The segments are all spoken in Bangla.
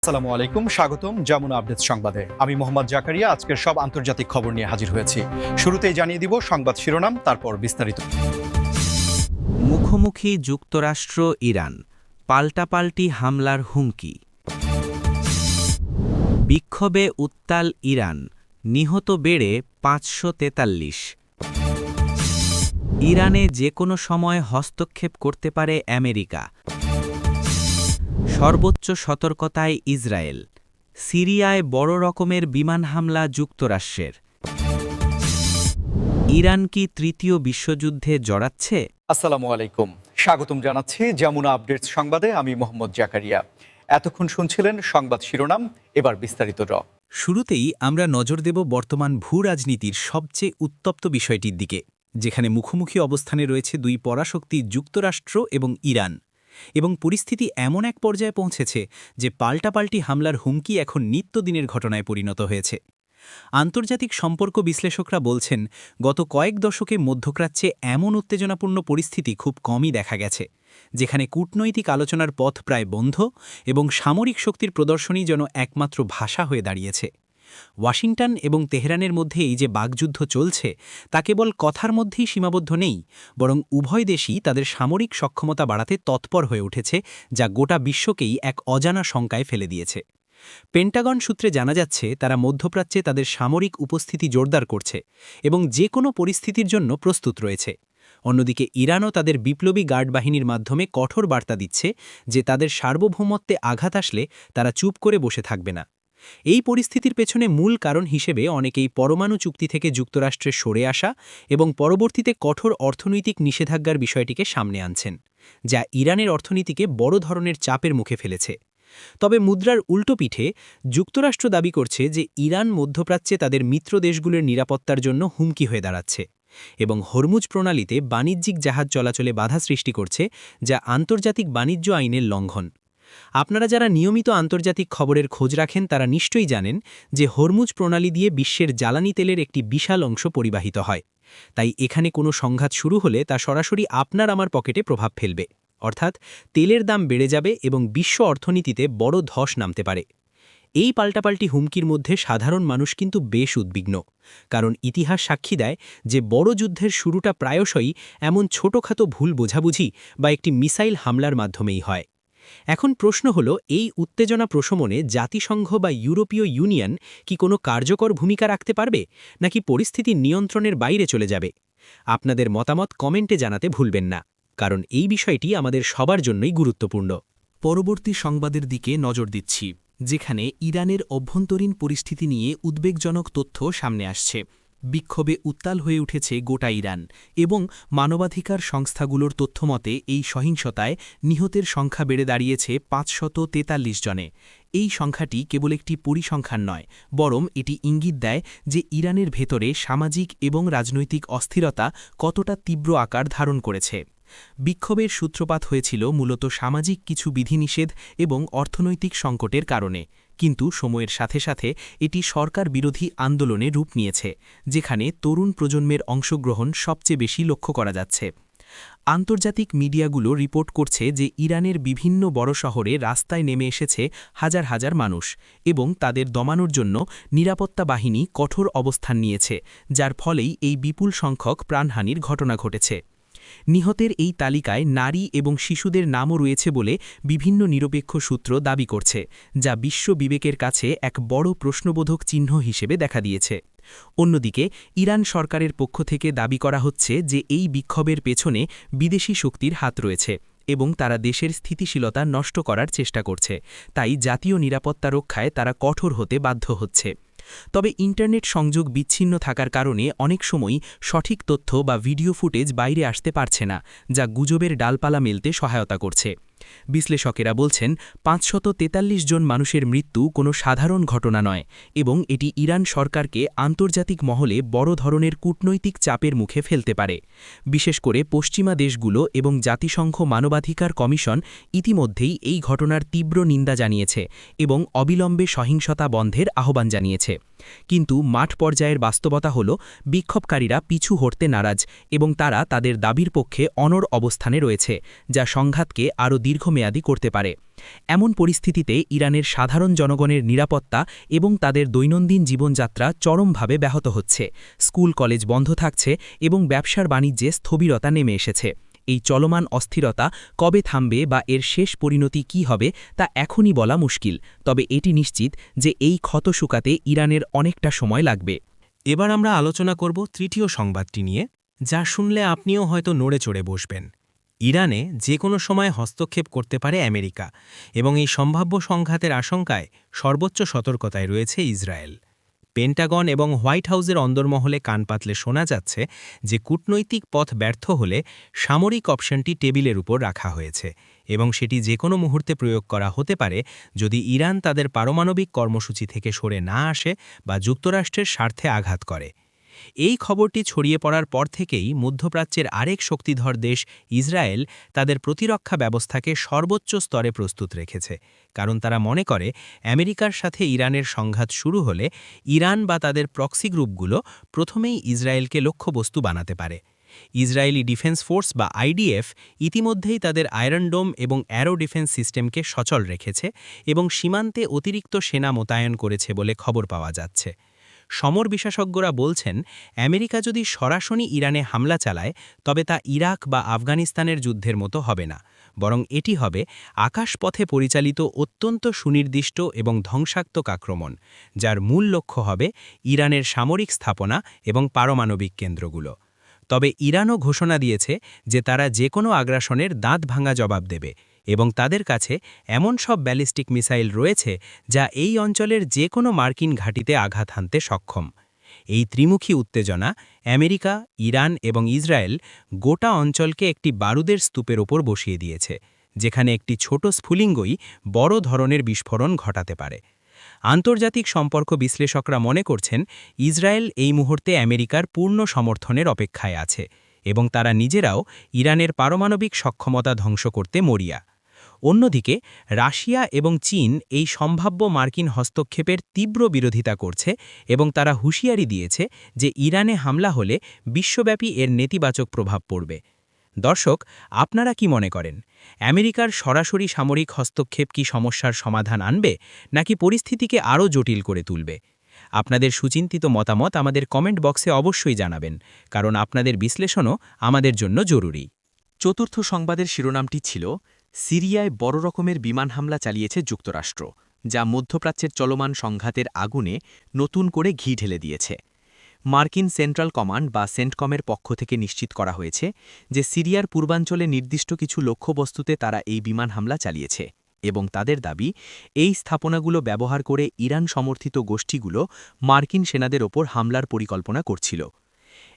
আসসালামু আলাইকুম, স্বাগতম যমুনা আপডেটস সংবাদে। আমি মোহাম্মদ জাকারিয়া আজকের সব আন্তর্জাতিক খবর নিয়ে হাজির হয়েছি। শুরুতেই জানিয়ে দিব সংবাদ শিরোনাম, তারপর বিস্তারিত। মুখোমুখি যুক্তরাষ্ট্র ইরান, পাল্টাপাল্টি হামলার হুমকি। বিক্ষোভে উত্তাল ইরান, নিহত বেড়ে ৫৪৩। ইরানে যে কোনো সময় হস্তক্ষেপ করতে পারে আমেরিকা। সর্বোচ্চ সতর্কতায় ইসরায়েল। সিরিয়ায় বড় রকমের বিমান হামলা যুক্তরাষ্ট্রের। ইরান কি তৃতীয় বিশ্বযুদ্ধে জড়াচ্ছে? আসসালামু আলাইকুম, স্বাগতম জানাচ্ছি যমুনা আপডেটস সংবাদে। আমি মোহাম্মদ জাকারিয়া। এতক্ষণ শুনছিলেন সংবাদ শিরোনাম, এবার বিস্তারিত। শুরুতেই আমরা নজর দেব বর্তমান ভূরাজনীতির সবচেয়ে উত্তপ্ত বিষয়টির দিকে, যেখানে মুখোমুখি অবস্থানে রয়েছে দুই পরাশক্তি যুক্তরাষ্ট্র এবং ইরান। এবং পরিস্থিতি এমন এক পর্যায়ে পৌঁছেছে যে পাল্টাপাল্টি হামলার হুমকি এখন নিত্যদিনের ঘটনায় পরিণত হয়েছে। আন্তর্জাতিক সম্পর্ক বিশ্লেষকরা বলছেন, গত কয়েক দশকে মধ্যপ্রাচ্যে এমন উত্তেজনাপূর্ণ পরিস্থিতি খুব কমই দেখা গেছে, যেখানে কূটনৈতিক আলোচনার পথ প্রায় বন্ধ এবং সামরিক শক্তির প্রদর্শনী যেন একমাত্র ভাষা হয়ে দাঁড়িয়েছে। ওয়াশিংটন এবং তেহরানের মধ্যে এই যে বাগযুদ্ধ চলছে, তা কেবল কথার মধ্যেই সীমাবদ্ধ নেই, বরং উভয় দেশই তাদের সামরিক সক্ষমতা বাড়াতে তৎপর হয়ে উঠেছে, যা গোটা বিশ্বকেই এক অজানা শঙ্কায় ফেলে দিয়েছে। পেন্টাগন সূত্রে জানা যাচ্ছে, তারা মধ্যপ্রাচ্যে তাদের সামরিক উপস্থিতি জোরদার করছে এবং যে কোনো পরিস্থিতির জন্য প্রস্তুত রয়েছে। অন্যদিকে ইরানও তাদের বিপ্লবী গার্ড বাহিনীর মাধ্যমে কঠোর বার্তা দিচ্ছে যে তাদের সার্বভৌমত্বে আঘাত আসলে তারা চুপ করে বসে থাকবে না। এই পরিস্থিতির পেছনে মূল কারণ হিসেবে অনেকেই পরমাণু চুক্তি থেকে যুক্তরাষ্ট্রে সরে আসা এবং পরবর্তীতে কঠোর অর্থনৈতিক নিষেধাজ্ঞার বিষয়টিকে সামনে আনছেন, যা ইরানের অর্থনীতিকে বড় ধরনের চাপের মুখে ফেলেছে। তবে মুদ্রার উল্টো পিঠে যুক্তরাষ্ট্র দাবি করছে যে ইরান মধ্যপ্রাচ্যে তাদের মিত্র দেশগুলোর নিরাপত্তার জন্য হুমকি হয়ে দাঁড়াচ্ছে এবং হরমুজ প্রণালীতে বাণিজ্যিক জাহাজ চলাচলে বাধা সৃষ্টি করছে, যা আন্তর্জাতিক বাণিজ্য আইনের লঙ্ঘন। আপনারা যারা নিয়মিত আন্তর্জাতিক খবরের খোঁজ রাখেন তারা নিশ্চয়ই জানেন যে হরমুজ প্রণালী দিয়ে বিশ্বের জ্বালানি তেলের একটি বিশাল অংশ পরিবাহিত হয়। তাই এখানে কোনো সংঘাত শুরু হলে তা সরাসরি আপনার আমার পকেটে প্রভাব ফেলবে, অর্থাৎ তেলের দাম বেড়ে যাবে এবং বিশ্ব অর্থনীতিতে বড় ধস নামতে পারে। এই পাল্টাপাল্টি হুমকির মধ্যে সাধারণ মানুষ কিন্তু বেশ উদ্বিগ্ন, কারণ ইতিহাস সাক্ষী দেয় যে বড় যুদ্ধের শুরুটা প্রায়শই এমন ছোটখাটো ভুল বোঝাবুঝি বা একটি মিসাইল হামলার মাধ্যমেই হয়। এখন প্রশ্ন হল, এই উত্তেজনা প্রশমনে জাতিসংঘ বা ইউরোপীয় ইউনিয়ন কি কোনো কার্যকর ভূমিকা রাখতে পারবে, নাকি পরিস্থিতি নিয়ন্ত্রণের বাইরে চলে যাবে? আপনাদের মতামত কমেন্টে জানাতে ভুলবেন না, কারণ এই বিষয়টি আমাদের সবার জন্যই গুরুত্বপূর্ণ। পরবর্তী সংবাদের দিকে নজর দিচ্ছি, যেখানে ইরানের অভ্যন্তরীণ পরিস্থিতি নিয়ে উদ্বেগজনক তথ্য সামনে আসছে। বিক্ষোভে উত্তাল হয়ে উঠেছে গোটা ইরান এবং মানবাধিকার সংস্থাগুলোর তথ্যমতে এই সহিংসতায় নিহতের সংখ্যা বেড়ে দাঁড়িয়েছে ৫৪৩ জনে। এই সংখ্যাটি কেবল একটি পরিসংখ্যান নয়, বরং এটি ইঙ্গিত দেয় যে ইরানের ভেতরে সামাজিক এবং রাজনৈতিক অস্থিরতা কতটা তীব্র আকার ধারণ করেছে। বিক্ষোভের সূত্রপাত হয়েছিল মূলত সামাজিক কিছু বিধিনিষেধ এবং অর্থনৈতিক সংকটের কারণে, কিন্তু সময়ের সাথে সাথে এটি সরকার বিরোধী আন্দোলনে রূপ নিয়েছে, যেখানে তরুণ প্রজন্মের অংশগ্রহণ সবচেয়ে বেশি লক্ষ্য করা যাচ্ছে। আন্তর্জাতিক মিডিয়াগুলো রিপোর্ট করছে যে ইরানের বিভিন্ন বড় শহরে রাস্তায় নেমে এসেছে হাজার হাজার মানুষ এবং তাদের দমানোর জন্য নিরাপত্তা বাহিনী কঠোর অবস্থান নিয়েছে, যার ফলেই এই বিপুল সংখ্যক প্রাণহানির ঘটনা ঘটেছে। নিহতের এই তালিকায় নারী এবং শিশুদের নামও রয়েছে বলে বিভিন্ন নিরপেক্ষ সূত্র দাবি করছে, যা বিশ্ব বিবেকের কাছে এক বড় প্রশ্নবোধক চিহ্ন হিসেবে দেখা দিয়েছে। অন্যদিকে ইরান সরকারের পক্ষ থেকে দাবি করা হচ্ছে যে এই বিক্ষোভের পেছনে বিদেশি শক্তির হাত রয়েছে এবং তারা দেশের স্থিতিশীলতা নষ্ট করার চেষ্টা করছে, তাই জাতীয় নিরাপত্তা রক্ষায় তারা কঠোর হতে বাধ্য হচ্ছে। তবে ইন্টারনেট সংযোগ বিচ্ছিন্ন থাকার কারণে অনেক সময় সঠিক তথ্য বা ভিডিও ফুটেজ বাইরে আসতে পারছে না, যা গুজবের ডালপালা মেলতে সহায়তা করছে। বিশ্লেষকেরা বলছেন, ৫৪৩ জন মানুষের মৃত্যু কোনো সাধারণ ঘটনা নয় এবং এটি ইরান সরকারকে আন্তর্জাতিক মহলে বড় ধরনের কূটনৈতিক চাপের মুখে ফেলতে পারে। বিশেষ করে পশ্চিমা দেশগুলো এবং জাতিসংঘ মানবাধিকার কমিশন ইতিমধ্যেই এই ঘটনার তীব্র নিন্দা জানিয়েছে এবং অবিলম্বে সহিংসতা বন্ধের আহ্বান জানিয়েছে। কিন্তু মাঠ পর্যায়ের বাস্তবতা হল বিক্ষোভকারীরা পিছু হটতে নারাজ এবং তারা তাদের দাবির পক্ষে অনড় অবস্থানে রয়েছে, যা সংঘাতকে আরও দীর্ঘমেয়াদী করতে পারে। এমন পরিস্থিতিতে ইরানের সাধারণ জনগণের নিরাপত্তা এবং তাদের দৈনন্দিন জীবনযাত্রা চরমভাবে ব্যাহত হচ্ছে। স্কুল কলেজ বন্ধ থাকছে এবং ব্যবসার বাণিজ্যে স্থবিরতা নেমে এসেছে। এই চলমান অস্থিরতা কবে থামবে বা এর শেষ পরিণতি কী হবে তা এখনই বলা মুশকিল, তবে এটি নিশ্চিত যে এই ক্ষত শুকাতে ইরানের অনেকটা সময় লাগবে। এবার আমরা আলোচনা করব তৃতীয় সংবাদটি নিয়ে, যা শুনলে আপনিও হয়তো নড়ে চড়ে বসবেন। ইরানে যে কোনো সময় হস্তক্ষেপ করতে পারে আমেরিকা, এবং এই সম্ভাব্য সংঘাতের আশঙ্কায় সর্বোচ্চ সতর্কতায় রয়েছে ইসরায়েল। পেন্টাগন এবং হোয়াইট হাউসের অন্দরমহলে কান পাতলে শোনা যাচ্ছে যে কূটনৈতিক পথ ব্যর্থ হলে সামরিক অপশনটি টেবিলের উপর রাখা হয়েছে, এবং সেটি যে কোনো মুহূর্তে প্রয়োগ করা হতে পারে যদি ইরান তাদের পারমাণবিক কর্মসূচি থেকে সরে না আসে বা যুক্তরাষ্ট্রের স্বার্থে আঘাত করে। এই খবরটি ছড়িয়ে পড়ার পর থেকেই মধ্যপ্রাচ্যের আরেক শক্তিধর দেশ ইসরায়েল তাদের প্রতিরক্ষা ব্যবস্থাকে সর্বোচ্চ স্তরে প্রস্তুত রেখেছে, কারণ তারা মনে করে আমেরিকার সাথে ইরানের সংঘাত শুরু হলে ইরান বা তাদের প্রক্সি গ্রুপগুলো প্রথমেই ইসরায়েলকে লক্ষ্যবস্তু বানাতে পারে। ইসরায়েলি ডিফেন্স ফোর্স বা আইডিএফ ইতিমধ্যেই তাদের আয়রন ডোম এবং অ্যারো ডিফেন্স সিস্টেমকে সচল রেখেছে এবং সীমান্তে অতিরিক্ত সেনা মোতায়েন করেছে বলে খবর পাওয়া যাচ্ছে। সমর বিশেষজ্ঞরা বলছেন, আমেরিকা যদি সরাসরি ইরানে হামলা চালায় তবে তা ইরাক বা আফগানিস্তানের যুদ্ধের মতো হবে না, বরং এটি হবে আকাশপথে পরিচালিত অত্যন্ত সুনির্দিষ্ট এবং ধ্বংসাত্মক আক্রমণ, যার মূল লক্ষ্য হবে ইরানের সামরিক স্থাপনা এবং পারমাণবিক কেন্দ্রগুলো। তবে ইরানও ঘোষণা দিয়েছে যে তারা যে কোনো আগ্রাসনের দাঁত ভাঙা জবাব দেবে, এবং তাদের কাছে এমন সব ব্যালিস্টিক মিসাইল রয়েছে যা এই অঞ্চলের যে কোনো মার্কিন ঘাঁটিতে আঘাত হানতে সক্ষম। এই ত্রিমুখী উত্তেজনা আমেরিকা, ইরান এবং ইসরায়েল গোটা অঞ্চলকে একটি বারুদের স্তূপের ওপর বসিয়ে দিয়েছে, যেখানে একটি ছোট স্ফুলিঙ্গই বড় ধরনের বিস্ফোরণ ঘটাতে পারে। আন্তর্জাতিক সম্পর্ক বিশ্লেষকরা মনে করছেন ইসরায়েল এই মুহূর্তে আমেরিকার পূর্ণ সমর্থনের অপেক্ষায় আছে, এবং তারা নিজেরাও ইরানের পারমাণবিক সক্ষমতা ধ্বংস করতে মরিয়া। অন্যদিকে রাশিয়া এবং চীন এই সম্ভাব্য মার্কিন হস্তক্ষেপের তীব্র বিরোধিতা করছে এবং তারা হুঁশিয়ারি দিয়েছে যে ইরানে হামলা হলে বিশ্বব্যাপী এর নেতিবাচক প্রভাব পড়বে। দর্শক, আপনারা কি মনে করেন, আমেরিকার সরাসরি সামরিক হস্তক্ষেপ কি সমস্যার সমাধান আনবে নাকি পরিস্থিতিকে আরও জটিল করে তুলবে? আপনাদের সুচিন্তিত মতামত আমাদের কমেন্ট বক্সে অবশ্যই জানাবেন, কারণ আপনাদের বিশ্লেষণও আমাদের জন্য জরুরি। চতুর্থ সংবাদের শিরোনামটি ছিল সিরিয়ায় বড় রকমের বিমান হামলা চালিয়েছে যুক্তরাষ্ট্র, যা মধ্যপ্রাচ্যের চলমান সংঘাতের আগুনে নতুন করে ঘি ঢেলে দিয়েছে। মার্কিন সেন্ট্রাল কমান্ড বা সেন্টকমের পক্ষ থেকে নিশ্চিত করা হয়েছে যে সিরিয়ার পূর্বাঞ্চলে নির্দিষ্ট কিছু লক্ষ্যবস্তুতে তারা এই বিমান হামলা চালিয়েছে, এবং তাদের দাবি এই স্থাপনাগুলো ব্যবহার করে ইরান সমর্থিত গোষ্ঠীগুলো মার্কিন সেনাদের ওপর হামলার পরিকল্পনা করছিল।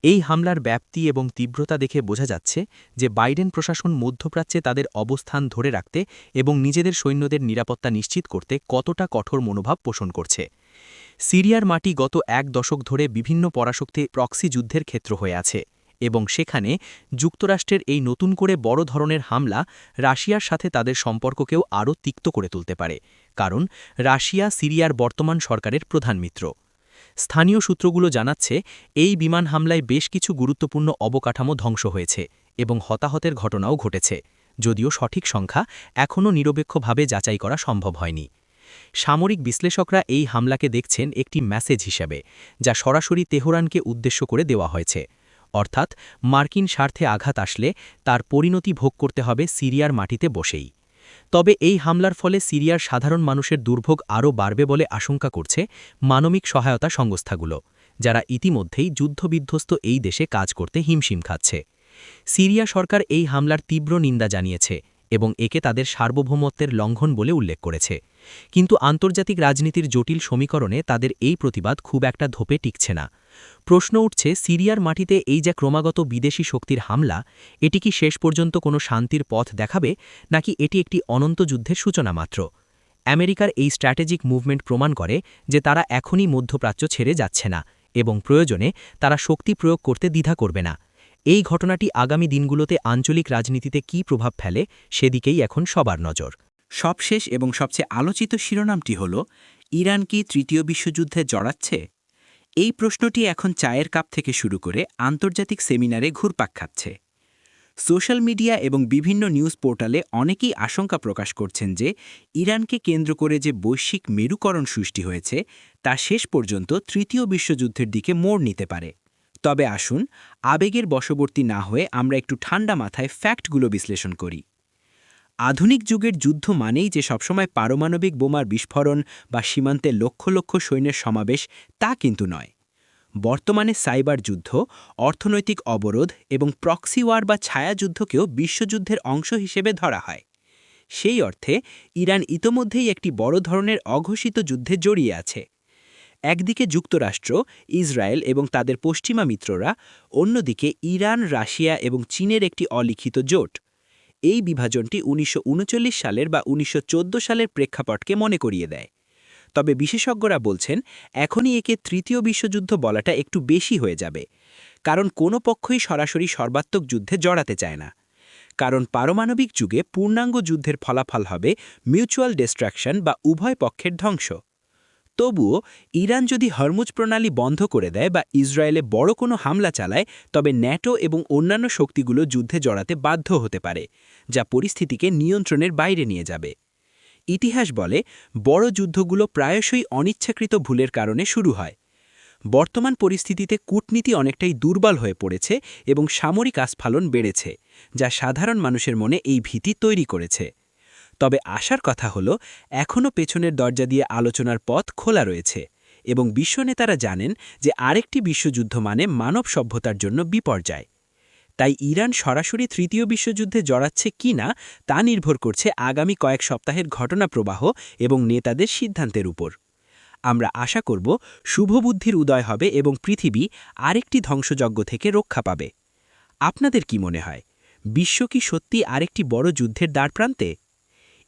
এই হামলার ব্যাপ্তি এবং তীব্রতা দেখে বোঝা যাচ্ছে যে বাইডেন প্রশাসন মধ্যপ্রাচ্যে তাদের অবস্থান ধরে রাখতে এবং নিজেদের সৈন্যদের নিরাপত্তা নিশ্চিত করতে কতটা কঠোর মনোভাব পোষণ করছে। সিরিয়ার মাটি গত এক দশক ধরে বিভিন্ন পরাশক্তি প্রক্সি যুদ্ধের ক্ষেত্র হয়ে আছে, এবং সেখানে যুক্তরাষ্ট্রের এই নতুন করে বড় ধরনের হামলা রাশিয়ার সাথে তাদের সম্পর্ককেও আরও তিক্ত করে তুলতে পারে, কারণ রাশিয়া সিরিয়ার বর্তমান সরকারের প্রধান মিত্র। স্থানীয় সূত্রগুলো জানাচ্ছে এই বিমান হামলায় বেশ কিছু গুরুত্বপূর্ণ অবকাঠামো ধ্বংস হয়েছে এবং হতাহতের ঘটনাও ঘটেছে, যদিও সঠিক সংখ্যা এখনও নিরপেক্ষভাবে যাচাই করা সম্ভব হয়নি। সামরিক বিশ্লেষকরা এই হামলাকে দেখছেন একটি মেসেজ হিসেবে, যা সরাসরি তেহরানকে উদ্দেশ্য করে দেওয়া হয়েছে, অর্থাৎ মার্কিন স্বার্থে আঘাত আসলে তার পরিণতি ভোগ করতে হবে সিরিয়ার মাটিতে বসেই। তবে এই হামলার ফলে সিরিয়ার সাধারণ মানুষের দুর্ভোগ আরও বাড়বে বলে আশঙ্কা করছে মানবিক সহায়তা সংস্থাগুলো, যারা ইতিমধ্যেই যুদ্ধবিধ্বস্ত এই দেশে কাজ করতে হিমশিম খাচ্ছে। সিরিয়া সরকার এই হামলার তীব্র নিন্দা জানিয়েছে এবং একে তাদের সার্বভৌমত্বের লঙ্ঘন বলে উল্লেখ করেছে, কিন্তু আন্তর্জাতিক রাজনীতির জটিল সমীকরণে তাদের এই প্রতিবাদ খুব একটা ধোপে টিকছে না। প্রশ্ন উঠছে, সিরিয়ার মাটিতে এই যে ক্রমাগত বিদেশি শক্তির হামলা, এটি কি শেষ পর্যন্ত কোনো শান্তির পথ দেখাবে নাকি এটি একটি অনন্ত যুদ্ধের সূচনা মাত্র? আমেরিকার এই স্ট্র্যাটেজিক মুভমেন্ট প্রমাণ করে যে তারা এখনই মধ্যপ্রাচ্য ছেড়ে যাচ্ছে না এবং প্রয়োজনে তারা শক্তি প্রয়োগ করতে দ্বিধা করবে না। এই ঘটনাটি আগামী দিনগুলোতে আঞ্চলিক রাজনীতিতে কী প্রভাব ফেলে সেদিকেই এখন সবার নজর। সবশেষ এবং সবচেয়ে আলোচিত শিরোনামটি হল ইরান কি তৃতীয় বিশ্বযুদ্ধে জড়াচ্ছে? এই প্রশ্নটি এখন চায়ের কাপ থেকে শুরু করে আন্তর্জাতিক সেমিনারে ঘুরপাক খাচ্ছে। সোশ্যাল মিডিয়া এবং বিভিন্ন নিউজ পোর্টালে অনেকেই আশঙ্কা প্রকাশ করছেন যে ইরানকে কেন্দ্র করে যে বৈশ্বিক মেরুকরণ সৃষ্টি হয়েছে তা শেষ পর্যন্ত তৃতীয় বিশ্বযুদ্ধের দিকে মোড় নিতে পারে। তবে আসুন, আবেগের বশবর্তী না হয়ে আমরা একটু ঠান্ডা মাথায় ফ্যাক্টগুলো বিশ্লেষণ করি। আধুনিক যুগের যুদ্ধ মানেই যে সবসময় পারমাণবিক বোমার বিস্ফোরণ বা সীমান্তে লক্ষ লক্ষ সৈন্যের সমাবেশ তা কিন্তু নয়। বর্তমানে সাইবার যুদ্ধ, অর্থনৈতিক অবরোধ এবং প্রক্সি ওয়ার বা ছায়াযুদ্ধকেও বিশ্বযুদ্ধের অংশ হিসেবে ধরা হয়। সেই অর্থে ইরান ইতোমধ্যেই একটি বড় ধরনের অঘোষিত যুদ্ধে জড়িয়ে আছে। একদিকে যুক্তরাষ্ট্র, ইসরায়েল এবং তাদের পশ্চিমা মিত্ররা, অন্যদিকে ইরান, রাশিয়া এবং চীনের একটি অলিখিত জোট। এই বিভাজনটি ১৯৩৯ সালের বা ১৯১৪ সালের প্রেক্ষাপটকে মনে করিয়ে দেয়। তবে বিশেষজ্ঞরা বলছেন এখনই একে তৃতীয় বিশ্বযুদ্ধ বলাটা একটু বেশি হয়ে যাবে, কারণ কোনো পক্ষই সরাসরি সর্বাত্মক যুদ্ধে জড়াতে চায় না। কারণ পারমাণবিক যুগে পূর্ণাঙ্গ যুদ্ধের ফলাফল হবে মিউচুয়াল ডিস্ট্রাকশন বা উভয় পক্ষের ধ্বংস। তবুও ইরান যদি হরমুজ প্রণালী বন্ধ করে দেয় বা ইসরায়েলে বড় কোনো হামলা চালায়, তবে ন্যাটো এবং অন্যান্য শক্তিগুলো যুদ্ধে জড়াতে বাধ্য হতে পারে, যা পরিস্থিতিকে নিয়ন্ত্রণের বাইরে নিয়ে যাবে। ইতিহাস বলে বড় যুদ্ধগুলো প্রায়শই অনিচ্ছাকৃত ভুলের কারণে শুরু হয়। বর্তমান পরিস্থিতিতে কূটনীতি অনেকটাই দুর্বল হয়ে পড়েছে এবং সামরিক আস্ফালন বেড়েছে, যা সাধারণ মানুষের মনে এই ভীতি তৈরি করেছে। তবে আশার কথা হল, এখনও পেছনের দরজা দিয়ে আলোচনার পথ খোলা রয়েছে এবং বিশ্বনেতারা জানেন যে আরেকটি বিশ্বযুদ্ধ মানে মানব সভ্যতার জন্য বিপর্যয়। তাই ইরান সরাসরি তৃতীয় বিশ্বযুদ্ধে জড়াচ্ছে কি না তা নির্ভর করছে আগামী কয়েক সপ্তাহের ঘটনাপ্রবাহ এবং নেতাদের সিদ্ধান্তের উপর। আমরা আশা করব শুভবুদ্ধির উদয় হবে এবং পৃথিবী আরেকটি ধ্বংসযজ্ঞ থেকে রক্ষা পাবে। আপনাদের কি মনে হয়, বিশ্ব কি সত্যি আরেকটি বড় যুদ্ধের দ্বারপ্রান্তে?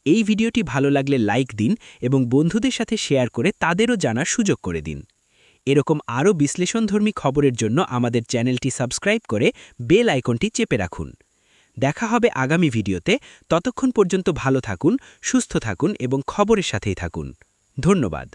এই ভিডিওটি ভালো লাগলে লাইক দিন এবং বন্ধুদের সাথে শেয়ার করে তাদেরও জানার সুযোগ করে দিন। এরকম আরও বিশ্লেষণধর্মী খবরের জন্য আমাদের চ্যানেলটি সাবস্ক্রাইব করে বেল আইকনটি চেপে রাখুন। দেখা হবে আগামী ভিডিওতে। ততক্ষণ পর্যন্ত ভালো থাকুন, সুস্থ থাকুন এবং খবরের সাথেই থাকুন। ধন্যবাদ।